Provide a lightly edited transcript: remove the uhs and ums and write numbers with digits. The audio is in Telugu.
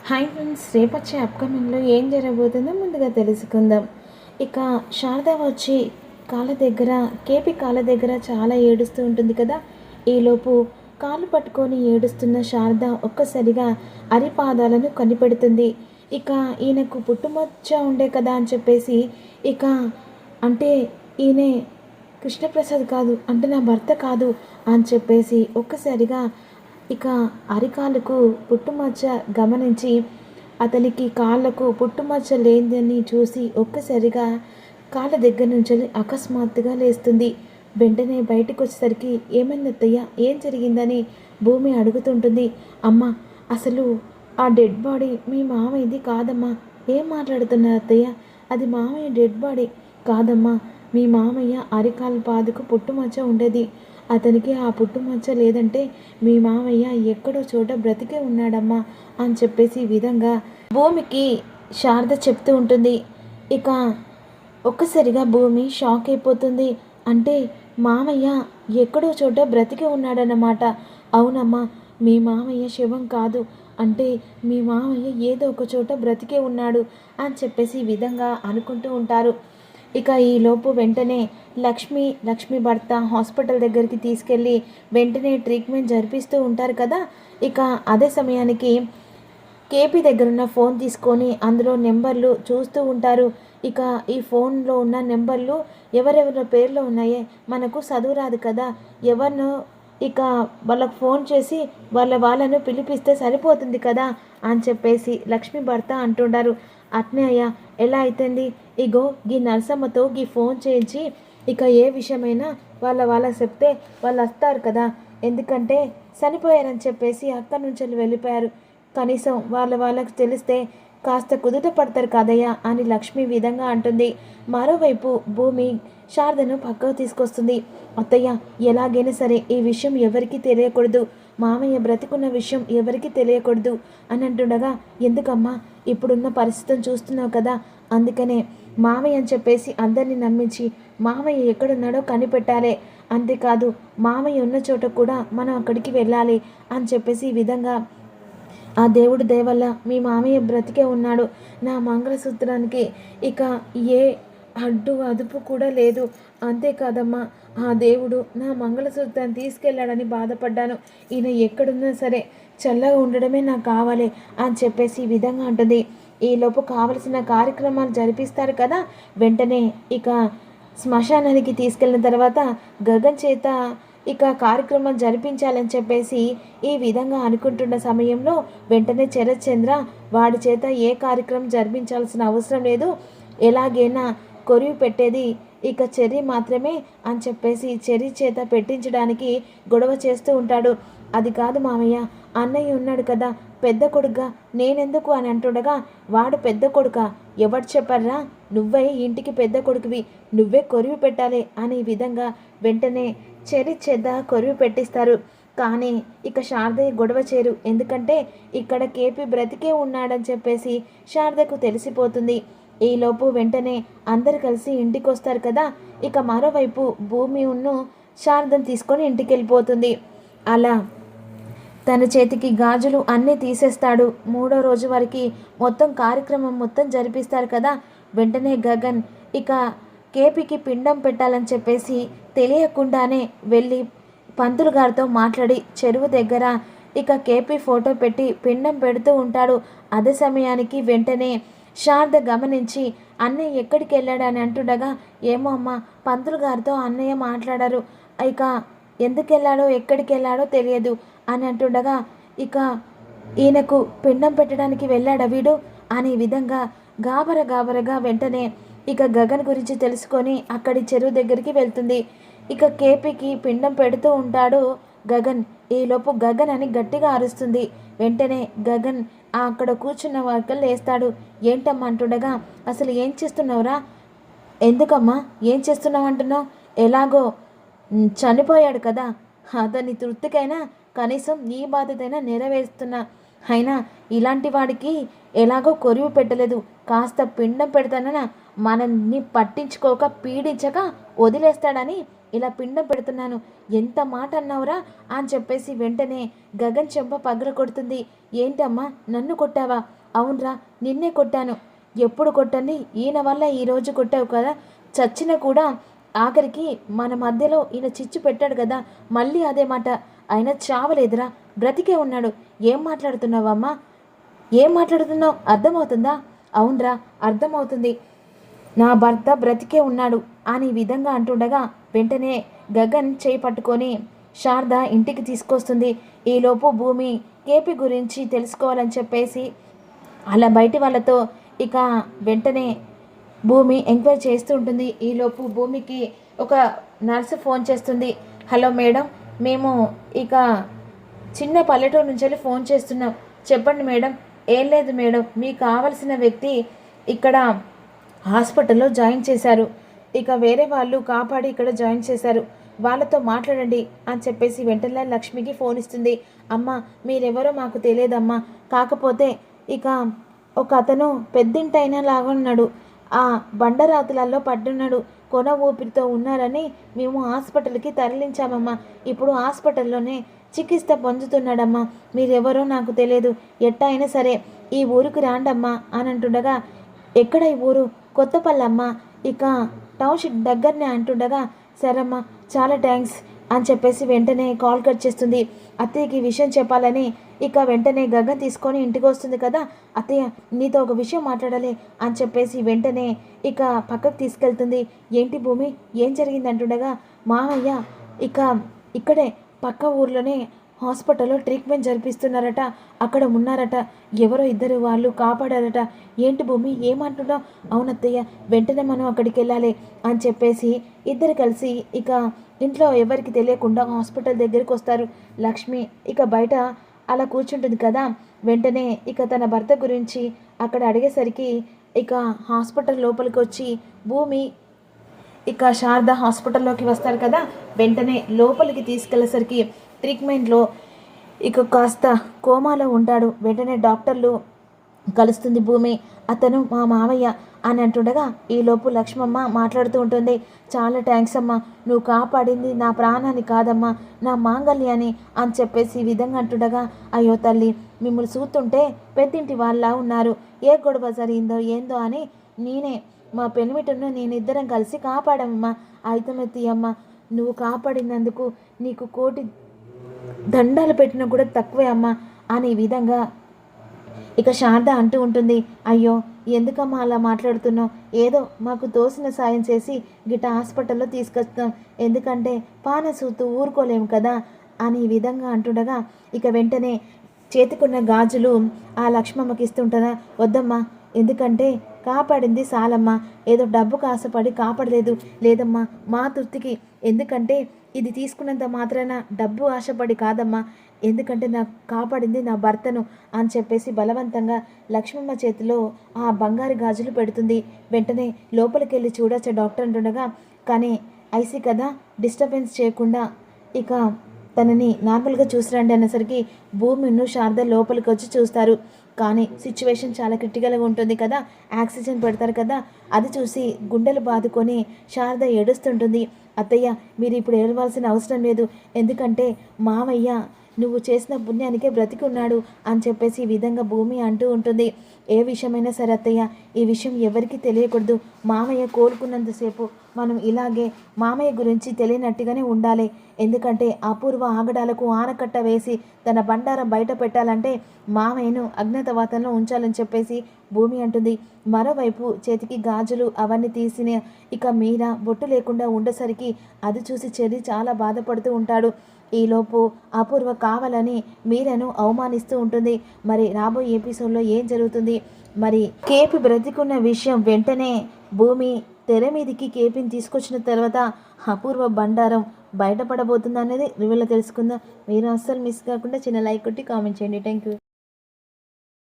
హాయ్ ఫ్రెండ్స్, రేపొచ్చే అప్కమింగ్లో ఏం జరగబోతుందో ముందుగా తెలుసుకుందాం. ఇక శారద వచ్చి కేపీ కాళ్ళ దగ్గర చాలా ఏడుస్తూ ఉంటుంది కదా. ఈలోపు కాళ్ళు పట్టుకొని ఏడుస్తున్న శారద ఒక్కసారిగా అరిపాదాలను కనిపెడుతుంది. ఇక ఈయనకు పుట్టుమచ్చ ఉండే కదా అని చెప్పేసి ఇక అంటే ఈయనే కృష్ణప్రసాద్ కాదు, అంటే నా భర్త కాదు అని చెప్పేసి ఒక్కసారిగా ఇక అరికాళ్ళకు పుట్టుమచ్చ గమనించి అతనికి కాళ్ళకు పుట్టుమచ్చ లేదని చూసి ఒక్కసారిగా కాళ్ళ దగ్గర నుంచి అకస్మాత్తుగా లేస్తుంది. వెంటనే బయటకు వచ్చేసరికి ఏమైంది అత్తయ్య, ఏం జరిగిందని భూమి అడుగుతుంటుంది. అమ్మ, అసలు ఆ డెడ్ బాడీ మీ మామయ్యది కాదమ్మా. ఏం మాట్లాడుతున్నారు అత్తయ్య? అది మామయ్య డెడ్ బాడీ కాదమ్మా. మీ మామయ్య అరికాలు పాదుకు పుట్టుమచ్చ ఉండేది. అతనికి ఆ పుట్టుమచ్చ లేదంటే మీ మామయ్య ఎక్కడో చోట బ్రతికే ఉన్నాడమ్మా అని చెప్పేసి ఈ విధంగా భూమికి శారద చెప్తూ ఉంటుంది. ఇక ఒక్కసారిగా భూమి షాక్ అయిపోతుంది. అంటే మామయ్య ఎక్కడో చోట బ్రతికే ఉన్నాడన్నమాట. అవునమ్మా, మీ మామయ్య శవం కాదు, అంటే మీ మామయ్య ఏదో ఒక చోట బ్రతికే ఉన్నాడు అని చెప్పేసి ఈ విధంగా అనుకుంటూ ఉంటారు. ఇక ఈలోపు వెంటనే లక్ష్మి భర్త హాస్పిటల్ దగ్గరికి తీసుకెళ్ళి వెంటనే ట్రీట్మెంట్ జరిపిస్తూ ఉంటారు కదా. ఇక అదే సమయానికి కేపీ దగ్గర ఉన్న ఫోన్ తీసుకొని అందులో నెంబర్లు చూస్తూ ఉంటారు. ఇక ఈ ఫోన్లో ఉన్న నెంబర్లు ఎవరెవరి పేర్లో ఉన్నాయే మనకు చదువు రాదు కదా, ఎవరినో ఇక వాళ్ళకు ఫోన్ చేసి వాళ్ళను పిలిపిస్తే సరిపోతుంది కదా అని చెప్పేసి లక్ష్మి భర్త అంటుంటారు. అట్నే అయ్యా, ఎలా అయితేంది, ఇగో గీ నరసమ్మతో గీ ఫోన్ చేయించి ఇక ఏ విషయమైనా వాళ్ళకి చెప్తే వాళ్ళు వస్తారు కదా, ఎందుకంటే చనిపోయారని చెప్పేసి అక్కడి నుంచి వెళ్ళిపోయారు. కనీసం వాళ్ళకి తెలిస్తే కాస్త కుదుట పడతారు కదయ్యా అని లక్ష్మి విధంగా అంటుంది. మరోవైపు భూమి శారదను పక్కకు తీసుకొస్తుంది. అత్తయ్య, ఎలాగైనా సరే ఈ విషయం ఎవరికీ తెలియకూడదు, మామయ్య బ్రతికున్న విషయం ఎవరికీ తెలియకూడదు అని అంటుండగా, ఎందుకమ్మా, ఇప్పుడున్న పరిస్థితిని చూస్తున్నావు కదా, అందుకనే మామయ్య అని చెప్పేసి అందరినీ నమ్మించి మామయ్య ఎక్కడున్నాడో కనిపెట్టాలి, అంతేకాదు మామయ్య ఉన్న చోట కూడా మనం అక్కడికి వెళ్ళాలి అని చెప్పేసి ఈ విధంగా ఆ దేవుడు దయవల్ల మీ మామయ్య బ్రతికే ఉన్నాడు. నా మంగళసూత్రానికి ఇక ఏ అడ్డు అదుపు కూడా లేదు. అంతేకాదమ్మా, ఆ దేవుడు నా మంగళసూత్రాన్ని తీసుకెళ్ళాడని బాధపడ్డాను. ఈయన ఎక్కడున్నా సరే చల్లగా ఉండడమే నాకు కావాలి అని చెప్పేసి ఈ విధంగా అంటుంది. ఈలోపు కావలసిన కార్యక్రమాలు జరిపిస్తారు కదా. వెంటనే ఇక శ్మశానానికి తీసుకెళ్ళిన తర్వాత గగన్ చేత ఇక కార్యక్రమం జరిపించాలని చెప్పేసి ఈ విధంగా అనుకుంటున్న సమయంలో వెంటనే శరత్చంద్ర వాడి చేత ఏ కార్యక్రమం జరిపించాల్సిన అవసరం లేదు, ఎలాగైనా కొరివి పెట్టేది ఇక చెర్రీ మాత్రమే అని చెప్పేసి చెర్రీ చేత పెట్టించడానికి గొడవ చేస్తూ ఉంటాడు. అది కాదు మామయ్య, అన్నయ్య ఉన్నాడు కదా పెద్ద కొడుకుగా, నేనెందుకు అని అంటుండగా, వాడు పెద్ద కొడుక, ఎవరు చెప్పారా, నువ్వే ఇంటికి పెద్ద కొడుకువి, నువ్వే కొరివి పెట్టాలి అనే విధంగా వెంటనే చెర్రీ చేత కొరివి పెట్టిస్తారు. కానీ ఇక శారదయ్య గొడవ చేరు, ఎందుకంటే ఇక్కడ కేపీ బ్రతికే ఉన్నాడని చెప్పేసి శారదకు తెలిసిపోతుంది. ఈలోపు వెంటనే అందరు కలిసి ఇంటికి వస్తారు కదా. ఇక మరోవైపు భూమి శారదను తీసుకొని ఇంటికి వెళ్ళిపోతుంది. అలా తన చేతికి గాజులు అన్నీ తీసేస్తాడు. 3వ రోజు వరకు మొత్తం కార్యక్రమం మొత్తం జరిపిస్తారు కదా. వెంటనే గగన్ ఇక కేపీకి పిండం పెట్టాలని చెప్పేసి తెలియకుండానే వెళ్ళి పంతులు గారితో మాట్లాడి చెరువు దగ్గర ఇక కేపీ ఫోటో పెట్టి పిండం పెడుతూ ఉంటాడు. అదే సమయానికి వెంటనే శారద గమనించి అన్నయ్య ఎక్కడికి వెళ్ళాడని అంటుండగా, ఏమో అమ్మ, పంతులు గారితో అన్నయ్య మాట్లాడారు, ఇక ఎందుకు వెళ్ళాడో ఎక్కడికి వెళ్ళాడో తెలియదు అని అంటుండగా, ఇక ఈయనకు పిండం పెట్టడానికి వెళ్ళాడా వీడు అనే విధంగా గాబరగా వెంటనే ఇక గగన్ గురించి తెలుసుకొని అక్కడి చెరువు దగ్గరికి వెళ్తుంది. ఇక కేపీకి పిండం పెడుతూ ఉంటాడు గగన్. ఈలోపు గగన్ అని గట్టిగా అరుస్తుంది. వెంటనే గగన్ అక్కడ కూర్చున్న వర్కలు లేస్తాడు. ఏంటమ్మా అంటుండగా, అసలు ఏం చేస్తున్నావురా, ఎందుకమ్మా ఏం చేస్తున్నావు అంటున్నావు, ఎలాగో చనిపోయాడు కదా, అతని తృప్తికైనా కనీసం నీ బాధ్యతైనా నెరవేరుస్తున్నా, అయినా ఇలాంటి వాడికి ఎలాగో కొరివి పెట్టలేదు, కాస్త పిండం పెడతానన్నా మనల్ని పట్టించుకోక పీడించక వదిలేస్తాడని ఇలా పిండం పెడుతున్నాను, ఎంత మాట అన్నావురా అని చెప్పేసి వెంటనే గగన్ చెంప పగల కొడుతుంది. ఏంటమ్మా నన్ను కొట్టావా? అవునరా నిన్నే కొట్టాను. ఎప్పుడు కొట్టండి ఈయన వల్ల ఈరోజు కొట్టావు కదా, చచ్చిన కూడా ఆఖరికి మన మధ్యలో ఈయన చిచ్చు పెట్టాడు కదా, మళ్ళీ అదే మాట. ఆయన చావలేదురా, బ్రతికే ఉన్నాడు. ఏం మాట్లాడుతున్నావమ్మా? ఏం మాట్లాడుతున్నావు? అర్థమవుతుందా? అవునరా అర్థమవుతుంది, నా భర్త బ్రతికే ఉన్నాడు అని విధంగా అంటుండగా వెంటనే గగన్ చేయి పట్టుకొని శారద ఇంటికి తీసుకొస్తుంది. ఈలోపు భూమి కేపీ గురించి తెలుసుకోవాలని చెప్పేసి అలా బయటి వాళ్ళతో ఇక వెంటనే భూమి ఎంక్వైరీ చేస్తూ ఉంటుంది. ఈలోపు భూమికి ఒక నర్సు ఫోన్ చేస్తుంది. హలో మేడం, మేము ఇక చిన్న పల్లెటూరు నుంచి వెళ్ళి ఫోన్ చేస్తున్నాం. చెప్పండి మేడం. ఏం లేదు మేడం, మీకు కావలసిన వ్యక్తి ఇక్కడ హాస్పిటల్లో జాయిన్ చేశారు. ఇక వేరే వాళ్ళు కాపాడి ఇక్కడ జాయిన్ చేశారు, వాళ్ళతో మాట్లాడండి అని చెప్పేసి వెంటనే లక్ష్మికి ఫోన్ ఇస్తుంది. అమ్మ మీరెవరో మాకు తెలియదమ్మా, కాకపోతే ఇక ఒక అతను పెద్దింటైనా లాగా ఉన్నాడు, ఆ బండరాతులలో పడ్డున్నాడు, కొన ఊపిరితో ఉన్నారని మేము హాస్పిటల్కి తరలించామమ్మా. ఇప్పుడు హాస్పిటల్లోనే చికిత్స పొందుతున్నాడమ్మా. మీరెవరో నాకు తెలియదు, ఎట్టా అయినా సరే ఈ ఊరికి రాండమ్మా అని అంటుండగా, ఎక్కడ ఈ ఊరు? కొత్తపల్లమ్మ, ఇక టౌన్షిప్ దగ్గరనే అంటుండగా, సరమ్మా చాలా థ్యాంక్స్ అని చెప్పేసి వెంటనే కాల్ కట్ చేస్తుంది. అత్తయ్యకి విషయం చెప్పాలని ఇక వెంటనే గగన్ తీసుకొని ఇంటికి వస్తుంది కదా. అత్తయ్య నీతో ఒక విషయం మాట్లాడాలి అని చెప్పేసి వెంటనే ఇక పక్కకు తీసుకెళ్తుంది. ఏంటి భూమి, ఏం జరిగింది అంటుండగా, మామయ్య ఇక ఇక్కడే పక్క ఊర్లోనే హాస్పిటల్లో ట్రీట్మెంట్ జరిపిస్తున్నారట, అక్కడ ఉన్నారట, ఎవరో ఇద్దరు వాళ్ళు కాపాడారట. ఏంటి భూమి ఏమంటున్నావు? అవునత్తయ్య వెంటనే మనం అక్కడికి వెళ్ళాలి అని చెప్పేసి ఇద్దరు కలిసి ఇక ఇంట్లో ఎవరికి తెలియకుండా హాస్పిటల్ దగ్గరికి వస్తారు. లక్ష్మి ఇక బయట అలా కూర్చుంటుంది కదా. వెంటనే ఇక తన భర్త గురించి అక్కడ అడిగేసరికి ఇక హాస్పిటల్ లోపలికి వచ్చి భూమి ఇక శారద హాస్పిటల్లోకి వస్తారు కదా. వెంటనే లోపలికి తీసుకెళ్ళేసరికి ట్రీట్మెంట్లో ఇక కాస్త కోమాలో ఉంటాడు. వెంటనే డాక్టర్లు కలుస్తుంది భూమి. అతను మా మావయ్య అని అంటుండగా ఈలోపు లక్ష్మమ్మ మాట్లాడుతూ ఉంటుంది. చాలా థ్యాంక్స్ అమ్మా, నువ్వు కాపాడింది నా ప్రాణాన్ని కాదమ్మా, నా మాంగళ్యాన్ని అని చెప్పేసి ఈ విధంగా అంటుండగా, అయ్యో తల్లి మిమ్మల్ని చూస్తుంటే పెద్దింటి వాళ్ళ ఉన్నారు, ఏ గొడవ జరిగిందో ఏందో అని నేనే మా పెనిమిటను నేనిద్దరం కలిసి కాపాడమ్మా. అయితమెత్తి అమ్మ, నువ్వు కాపాడినందుకు నీకు కోటి దండాలు పెట్టినా కూడా తక్కువే అమ్మా అని ఈ విధంగా ఇక శారద అంటూ ఉంటుంది. అయ్యో ఎందుకమ్మా అలా మాట్లాడుతున్నావు? ఏదో మాకు తోసిన సాయం చేసి గిట్ట హాస్పిటల్లో తీసుకొస్తాం, ఎందుకంటే పానసూతూ ఊరుకోలేము కదా అని ఈ విధంగా అంటుండగా ఇక వెంటనే చేతికున్న గాజులు ఆ లక్ష్మమ్మకి ఇస్తుంటారా. వద్దమ్మా, ఎందుకంటే కాపాడింది సాలమ్మ, ఏదో డబ్బు కాసపడి కాపాడలేదు. లేదమ్మా మా తృప్తికి, ఎందుకంటే ఇది తీసుకున్నంత మాత్రాన డబ్బు ఆశపడి కాదమ్మా, ఎందుకంటే నాకు కాపాడింది నా భర్తను అని చెప్పేసి బలవంతంగా లక్ష్మమ్మ చేతిలో ఆ బంగారు గాజులు పెడుతుంది. వెంటనే లోపలికి వెళ్ళి చూడొచ్చే డాక్టర్ అంటుండగా, కానీ ఐసీ కదా డిస్టర్బెన్స్ చేయకుండా ఇక తనని నార్మల్గా చూసిరండి అనేసరికి భూమిను శారద లోపలికి వచ్చి చూస్తారు. కానీ సిచ్యువేషన్ చాలా క్రిటికల్గా ఉంటుంది కదా, ఆక్సిజన్ పెడతారు కదా, అది చూసి గుండెలు బాదుకొని శారద ఏడుస్తుంటుంది. అత్తయ్య మీరు ఇప్పుడు ఏడవలసిన అవసరం లేదు, ఎందుకంటే మావయ్య నువ్వు చేసిన పుణ్యానికే బ్రతికి ఉన్నాడు అని చెప్పేసి ఈ విధంగా భూమి అంటూ ఉంటుంది. ఏ విషయమైనా సరే అత్తయ్య ఈ విషయం ఎవరికీ తెలియకూడదు, మామయ్య కోలుకున్నంతసేపు మనం ఇలాగే మామయ్య గురించి తెలియనట్టుగానే ఉండాలి, ఎందుకంటే అపూర్వ ఆగడాలకు ఆనకట్ట వేసి తన బండారం బయట పెట్టాలంటే మామయ్యను అజ్ఞాతవాతంలో ఉంచాలని చెప్పేసి భూమి అంటుంది. మరోవైపు చేతికి గాజులు అవన్నీ తీసిన ఇక మీరా బొట్టు లేకుండా ఉండేసరికి అది చూసి చెర్రి చాలా బాధపడుతూ ఉంటాడు. ఈలోపు అపూర్వ కావాలని మీరను అవమానిస్తూ ఉంటుంది. మరి రాబోయే ఎపిసోడ్లో ఏం జరుగుతుంది? మరి కేపీ బ్రతికున్న విషయం వెంటనే భూమి తెర మీదికి కేపీని తీసుకొచ్చిన తర్వాత అపూర్వ బండారం బయటపడబోతుంది అనేది రివ్యూలో తెలుసుకుందాం. మీరు అస్సలు మిస్ కాకుండా చిన్న లైక్ కొట్టి కామెంట్ చేయండి. Thank you.